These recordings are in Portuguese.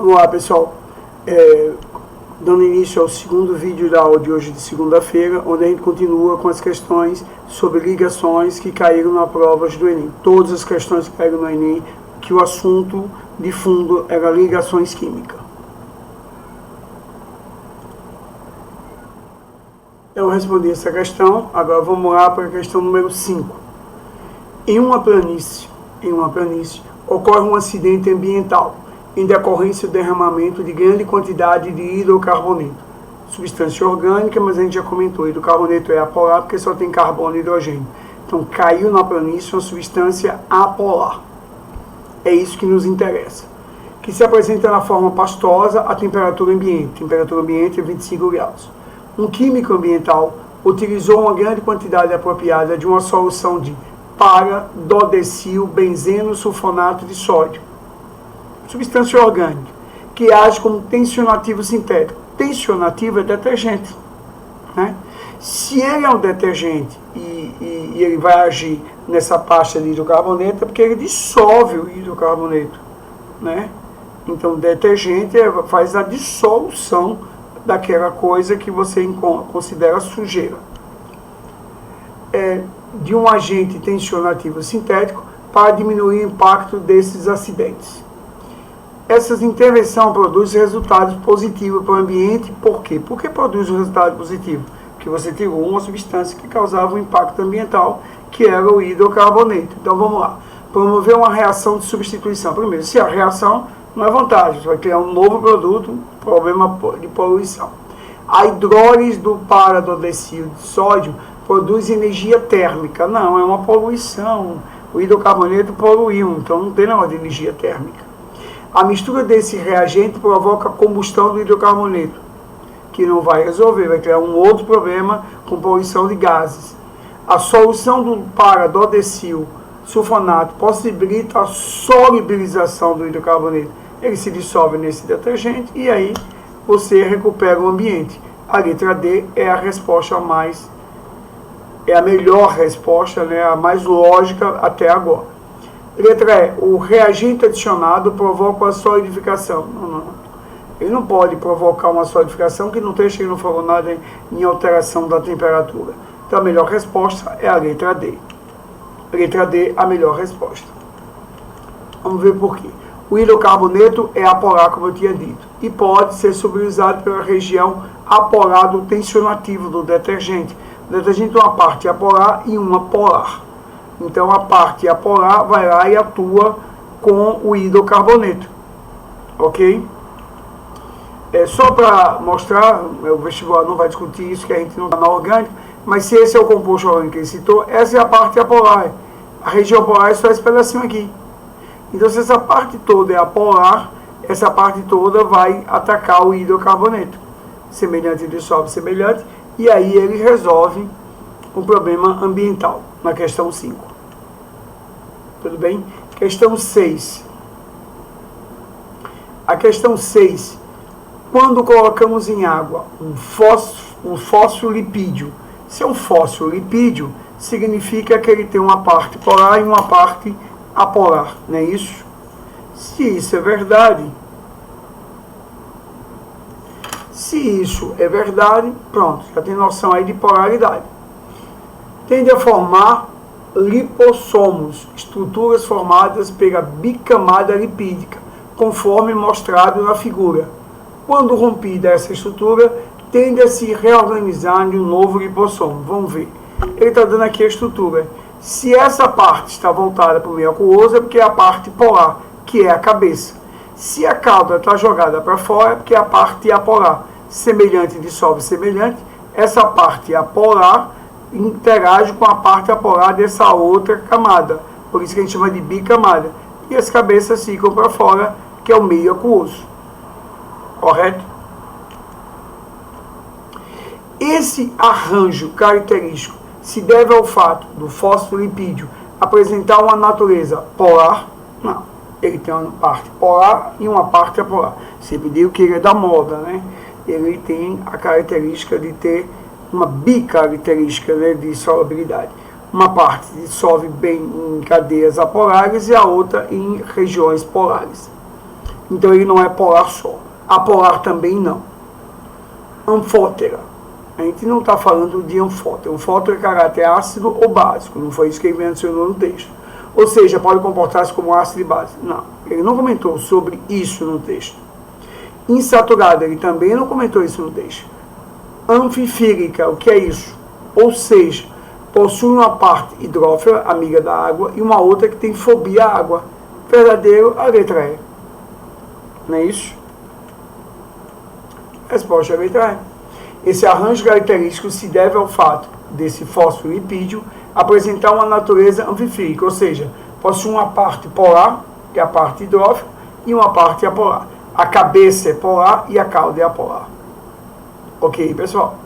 Olá pessoal, dando início ao segundo vídeo da aula de hoje de segunda-feira, onde a gente continua com as questões sobre ligações que caíram na prova do Enem. Todas as questões que caíram no Enem, que o assunto de fundo era ligações químicas. Eu respondi essa questão, agora vamos lá para a questão número 5. Em uma planície, ocorre um acidente ambiental, em decorrência do derramamento de grande quantidade de hidrocarboneto, substância orgânica, mas a gente já comentou, hidrocarboneto é apolar porque só tem carbono e hidrogênio. Então caiu na planície uma substância apolar. É isso que nos interessa. Que se apresenta na forma pastosa a temperatura ambiente. Temperatura ambiente é 25 graus. Um químico ambiental utilizou uma grande quantidade apropriada de uma solução de para-dodecil benzeno sulfonato de sódio, substância orgânica, que age como tensionativo sintético. Tensionativo é detergente, né? Se ele é um detergente e ele vai agir nessa pasta de hidrocarboneto, é porque ele dissolve o hidrocarboneto, né? Então, detergente faz a dissolução daquela coisa que você considera sujeira. De um agente tensionativo sintético para diminuir o impacto desses acidentes. Essas intervenções produzem resultados positivos para o ambiente. Por quê? Por que produz um resultado positivo? Porque você tirou uma substância que causava um impacto ambiental, que era o hidrocarboneto. Então vamos lá. Promover uma reação de substituição. Primeiro, se a reação não é vantagem, você vai criar um novo produto, problema de poluição. A hidrólise do para-dodecil de sódio produz energia térmica. Não, é uma poluição. O hidrocarboneto poluiu, então não tem negócio de energia térmica. A mistura desse reagente provoca a combustão do hidrocarboneto, que não vai resolver, vai criar um outro problema com poluição de gases. A solução do para-dodecil sulfonato possibilita a solubilização do hidrocarboneto. Ele se dissolve nesse detergente e aí você recupera o ambiente. A letra D é a resposta é a melhor resposta, né, a mais lógica até agora. Letra E, o reagente adicionado provoca a solidificação. Não. Ele não pode provocar uma solidificação que não esteja, não falou nada em alteração da temperatura. Então a melhor resposta é a letra D. Letra D, a melhor resposta. Vamos ver por quê. O hidrocarboneto é apolar, como eu tinha dito, e pode ser solubilizado pela região apolar do tensionativo do detergente. O detergente tem uma parte apolar e uma polar. Então a parte apolar vai lá e atua com o hidrocarboneto. Ok? Só para mostrar, o vestibular não vai discutir isso, que a gente não está na orgânica, mas se esse é o composto orgânico que ele citou, essa é a parte apolar. A região polar é só esse pedacinho aqui. Então se essa parte toda é apolar, essa parte toda vai atacar o hidrocarboneto. Semelhante dissolve semelhante, e aí ele resolve o problema ambiental, na questão 5. Tudo bem? Questão 6. A questão 6. Quando colocamos em água um fosfolipídio, se é um fosfolipídio, significa que ele tem uma parte polar e uma parte apolar, não é isso? Se isso é verdade, pronto, já tem noção aí de polaridade. Tende a formar lipossomos, estruturas formadas pela bicamada lipídica, conforme mostrado na figura. Quando rompida essa estrutura, tende a se reorganizar em um novo lipossomo. Vamos ver. Ele está dando aqui a estrutura. Se essa parte está voltada para o meio aquoso, é porque é a parte polar, que é a cabeça. Se a cauda está jogada para fora, é porque é a parte apolar. Semelhante dissolve semelhante. Essa parte apolar interage com a parte apolar dessa outra camada. Por isso que a gente chama de bicamada. E as cabeças ficam para fora, que é o meio aquoso. Correto? Esse arranjo característico se deve ao fato do fosfolipídio apresentar uma natureza polar? Não. Ele tem uma parte polar e uma parte apolar. Sempre digo que ele é da moda, né? Ele tem a característica de ter uma bicaracterística, né, de solubilidade. Uma parte dissolve bem em cadeias apolares e a outra em regiões polares. Então ele não é polar só. Apolar também não. Anfótera. A gente não está falando de anfótera. Anfótera é caráter ácido ou básico. Não foi isso que ele mencionou no texto. Ou seja, pode comportar-se como ácido e básico. Não. Ele não comentou sobre isso no texto. Insaturada, ele também não comentou isso no texto. Anfifírica, o que é isso? Ou seja, possui uma parte hidrófila, amiga da água, e uma outra que tem fobia à água. Verdadeiro, a letra E. Não é isso? Resposta é a letra E. Esse arranjo característico se deve ao fato desse fosfolipídio apresentar uma natureza anfifírica, ou seja, possui uma parte polar, que é a parte hidrófila, e uma parte apolar. A cabeça é polar e a cauda é apolar. Ok, pessoal?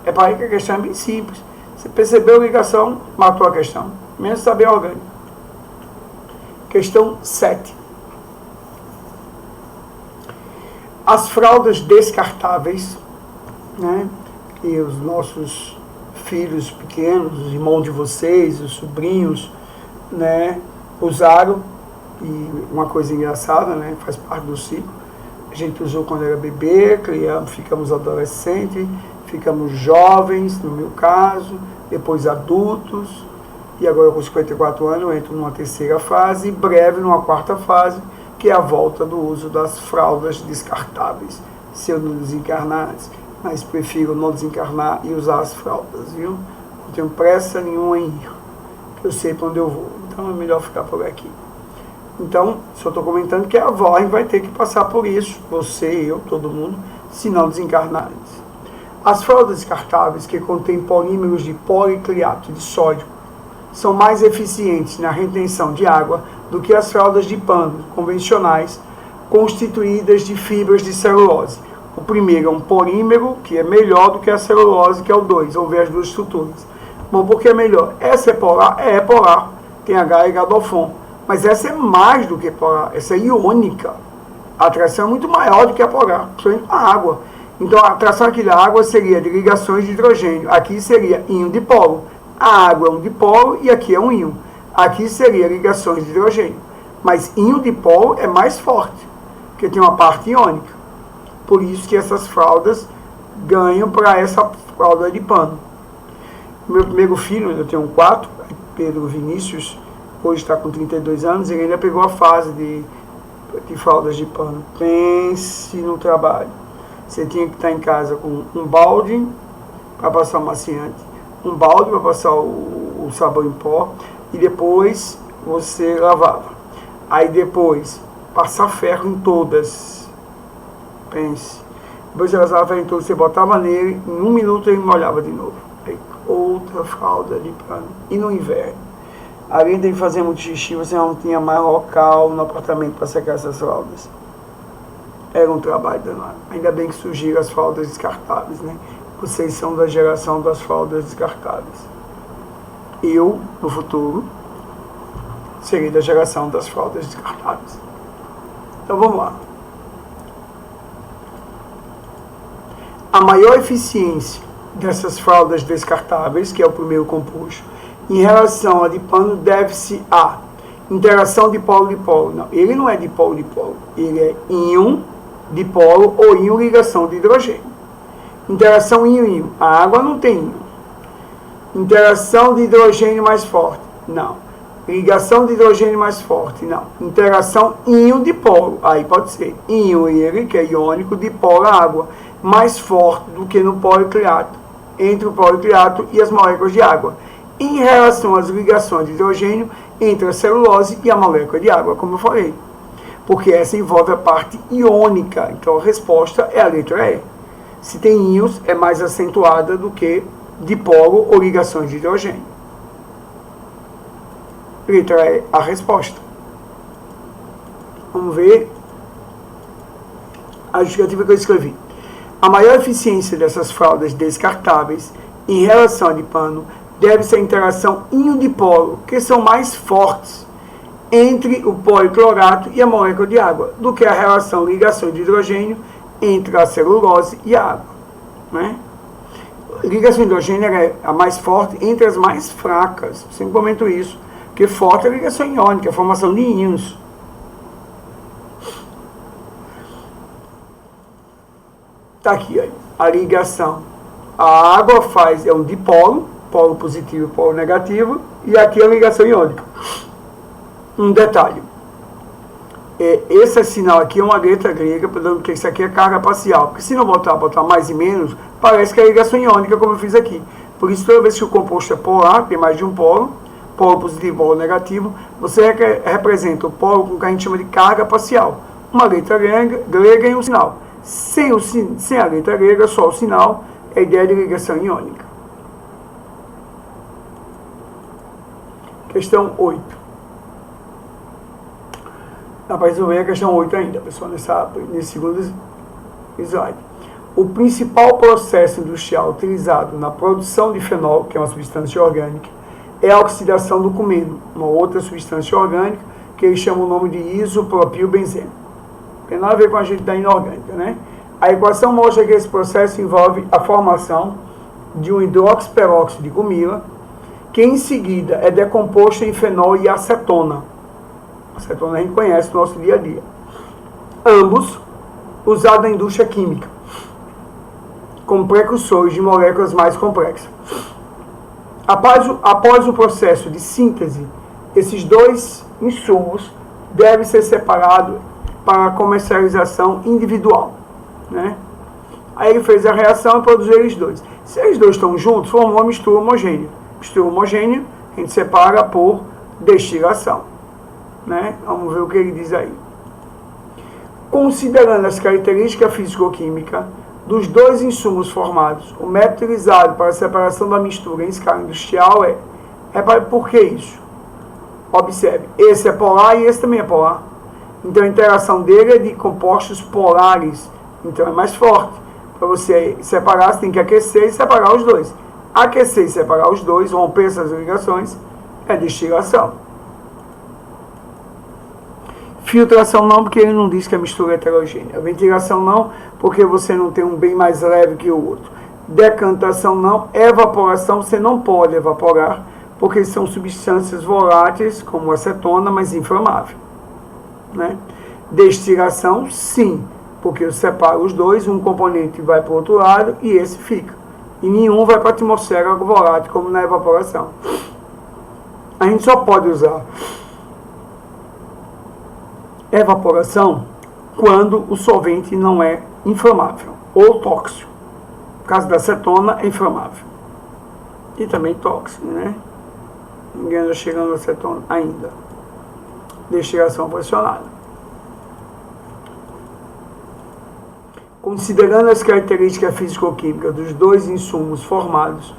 É para aí que a questão é bem simples. Você percebeu a ligação, matou a questão. Menos saber orgânico. Questão 7. As fraldas descartáveis, né, que os nossos filhos pequenos, os irmãos de vocês, os sobrinhos, né, usaram, e uma coisa engraçada, né, faz parte do ciclo, a gente usou quando era bebê, criança, ficamos adolescentes, ficamos jovens, no meu caso, depois adultos, e agora com 54 anos eu entro numa terceira fase, e breve numa quarta fase, que é a volta do uso das fraldas descartáveis. Se eu não desencarnar antes, mas prefiro não desencarnar e usar as fraldas, viu? Não tenho pressa nenhuma em ir, que eu sei para onde eu vou, então é melhor ficar por aqui. Então, só estou comentando que a avó vai ter que passar por isso, você, eu, todo mundo, se não desencarnar antes. As fraldas descartáveis que contêm polímeros de policliato de sódio são mais eficientes na retenção de água do que as fraldas de pano convencionais constituídas de fibras de celulose. O primeiro é um polímero, que é melhor do que a celulose, que é o 2. Vamos ver as duas estruturas. Bom, por que é melhor? Essa é polar? É polar. Tem H e Gadolfon. Mas essa é mais do que polar. Essa é iônica. A atração é muito maior do que a polar, principalmente com a água. Então, a atração aqui da água seria de ligações de hidrogênio. Aqui seria íon dipolo. A água é um dipolo e aqui é um íon. Aqui seria ligações de hidrogênio. Mas íon dipolo é mais forte, porque tem uma parte iônica. Por isso que essas fraldas ganham para essa fralda de pano. Meu primeiro filho, eu tenho 4, Pedro Vinícius, hoje está com 32 anos, ele ainda pegou a fase de fraldas de pano. Pense no trabalho. Você tinha que estar em casa com um balde para passar o maciante, um balde para passar o sabão em pó, e depois você lavava. Aí depois, passar ferro em todas. Pense. Depois elas lavavam em todas, você botava nele, em 1 minuto ele molhava de novo. Aí, outra fralda de pano. E no inverno? Além de fazer muito xixi, você não tinha mais local no apartamento para secar essas fraldas. Era um trabalho danado. Ainda bem que surgiram as fraldas descartáveis, né? Vocês são da geração das fraldas descartáveis. Eu, no futuro, serei da geração das fraldas descartáveis. Então vamos lá. A maior eficiência dessas fraldas descartáveis, que é o primeiro composto, em relação a de pano, deve-se à interação dipolo-dipolo. Não, ele não é dipolo-dipolo. Ele é íon dipolo ou íon ligação de hidrogênio. Interação íon-íon. A água não tem íon. Interação de hidrogênio mais forte. Não. Ligação de hidrogênio mais forte. Não. Interação íon-dipolo. Aí pode ser íon ele, que é iônico, dipolo a água. Mais forte do que no policliato. Entre o policliato e as moléculas de água. Em relação às ligações de hidrogênio entre a celulose e a molécula de água, como eu falei. Porque essa envolve a parte iônica. Então a resposta é a letra E. Se tem íons, é mais acentuada do que dipolo ou ligações de hidrogênio. Letra E, a resposta. Vamos ver a justificativa que eu escrevi. A maior eficiência dessas fraldas descartáveis em relação a de pano deve-se à interação íon-dipolo, que são mais fortes entre o policlorato e a molécula de água, do que a relação ligação de hidrogênio entre a celulose e a água. Né? Ligação de hidrogênio é a mais forte entre as mais fracas. Sempre comento isso, porque forte é a ligação iônica, a formação de íons. Tá aqui, ó, a ligação. A água é um dipolo, polo positivo e polo negativo, e aqui a ligação iônica. Um detalhe. Esse sinal aqui é uma letra grega, porque isso aqui é carga parcial. Porque se não botar mais e menos, parece que é ligação iônica, como eu fiz aqui. Por isso, toda vez que o composto é polar, tem mais de um polo positivo, polo negativo, você representa o polo com o que a gente chama de carga parcial. Uma letra grega e um sinal. Sem a letra grega, só o sinal, é a ideia de ligação iônica. Questão 8. Dá para resolver a questão 8 ainda, pessoal, nesse segundo slide. O principal processo industrial utilizado na produção de fenol, que é uma substância orgânica, é a oxidação do cumeno, uma outra substância orgânica, que eles chamam o nome de isopropilbenzeno. Tem nada a ver com a gente da inorgânica, né? A equação mostra que esse processo envolve a formação de um hidroxiperóxido de gumila, que em seguida é decomposto em fenol e acetona. Acetona a gente conhece no nosso dia a dia. Ambos usados na indústria química, como precursores de moléculas mais complexas. Após o processo de síntese, esses dois insumos devem ser separados para comercialização individual, né? Aí ele fez a reação e produziu eles dois. Se eles dois estão juntos, formou uma mistura homogênea. Mistura homogênea, a gente separa por destilação, né? Vamos ver o que ele diz aí. Considerando as características físico-químicas dos dois insumos formados, o método utilizado para a separação da mistura em escala industrial por que isso? Observe, esse é polar e esse também é polar. Então a interação dele é de compostos polares, então é mais forte. Para você separar, você tem que aquecer e separar os dois. Aquecer e separar os dois, romper essas ligações, é destilação. Filtração não, porque ele não diz que a mistura é heterogênea. Ventilação não, porque você não tem um bem mais leve que o outro. Decantação não. Evaporação, você não pode evaporar, porque são substâncias voláteis, como acetona, mas inflamável, né? Destilação, sim, porque eu separo os dois, um componente vai para o outro lado e esse fica. E nenhum vai para a atmosfera volátil, como na evaporação. A gente só pode usar evaporação quando o solvente não é inflamável ou tóxico. No caso da acetona, é inflamável. E também tóxico, né? Ninguém anda chegando a acetona ainda. Destilação pressionada. Considerando as características físico-químicas dos dois insumos formados,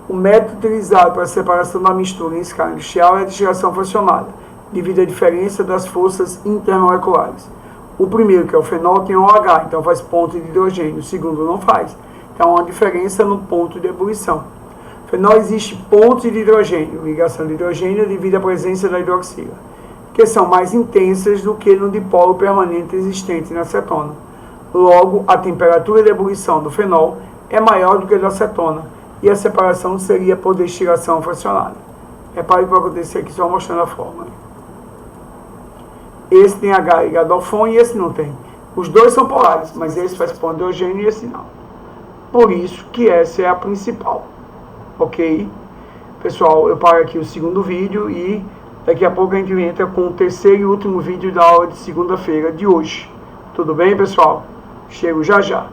o método utilizado para a separação da mistura em escala industrial é a destilação fracionada, devido à diferença das forças intermoleculares. O primeiro, que é o fenol, tem OH, então faz ponto de hidrogênio. O segundo não faz. Então há uma diferença no ponto de ebulição. Fenol existe pontos de hidrogênio, ligação de hidrogênio devido à presença da hidroxila, que são mais intensas do que no dipolo permanente existente na acetona. Logo, a temperatura de ebulição do fenol é maior do que a da acetona, e a separação seria por destilação fracionada. Repare o que vai acontecer aqui, só mostrando a forma. Esse tem H ligado ao FON e esse não tem. Os dois são polares, mas esse faz ponto de hidrogênio e esse não. Por isso que essa é a principal. Ok? Pessoal, eu paro aqui o segundo vídeo e daqui a pouco a gente entra com o terceiro e último vídeo da aula de segunda-feira de hoje. Tudo bem, pessoal? Chego já já.